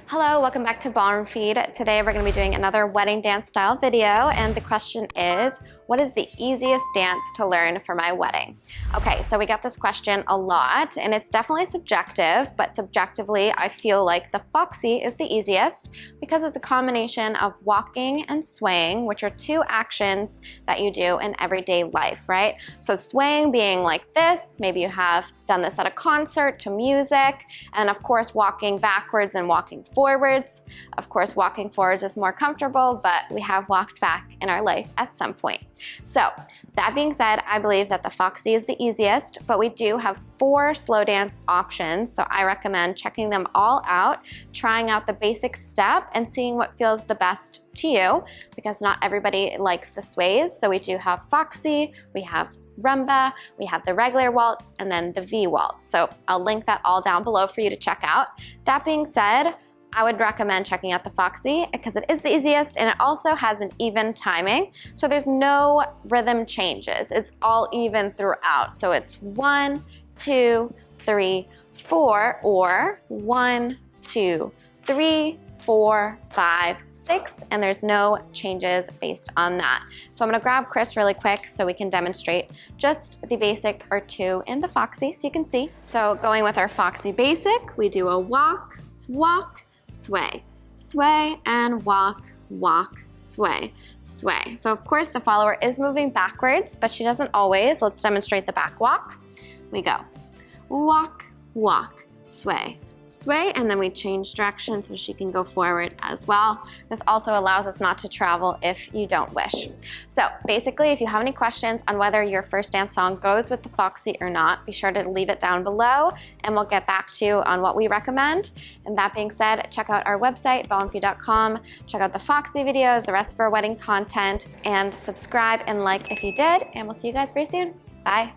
Hello, welcome back to Ballroom Feed. Today we're going to be doing another wedding dance style video, and the question is, what is the easiest dance to learn for my wedding? Okay, so we get this question a lot, and it's definitely subjective, but subjectively I feel like the Foxy is the easiest because it's a combination of walking and swaying, which are two actions that you do in everyday life, right? So swaying being like this, maybe you have done this at a concert to music, and of course walking backwards and walking forwards. Of course, walking forwards is more comfortable, but we have walked back in our life at some point. So that being said, I believe that the Foxy is the easiest, but we do have 4 slow dance options. So I recommend checking them all out, trying out the basic step and seeing what feels the best to you, because not everybody likes the sways. So we do have Foxy, we have rumba, we have the regular waltz, and then the V waltz. So I'll link that all down below for you to check out. That being said, I would recommend checking out the Foxy because it is the easiest and it also has an even timing. So there's no rhythm changes. It's all even throughout. So it's 1, 2, 3, 4, or 1, 2, 3, 4, 5, 6, and there's no changes based on that. So I'm gonna grab Chris really quick so we can demonstrate just the basic or 2 in the Foxy so you can see. So going with our Foxy basic, we do a walk, walk, sway, sway, and walk, walk, sway, sway. So of course the follower is moving backwards, but she doesn't always. Let's demonstrate the back walk. We go walk, walk, sway, sway, and then we change direction so she can go forward as well. This also allows us not to travel if you don't wish. So basically, if you have any questions on whether your first dance song goes with the Foxy or not, be sure to leave it down below and we'll get back to you on what we recommend. And that being said, check out our website, ballroomfeed.com, check out the Foxy videos, the rest of our wedding content, and subscribe and like if you did, and we'll see you guys very soon. Bye.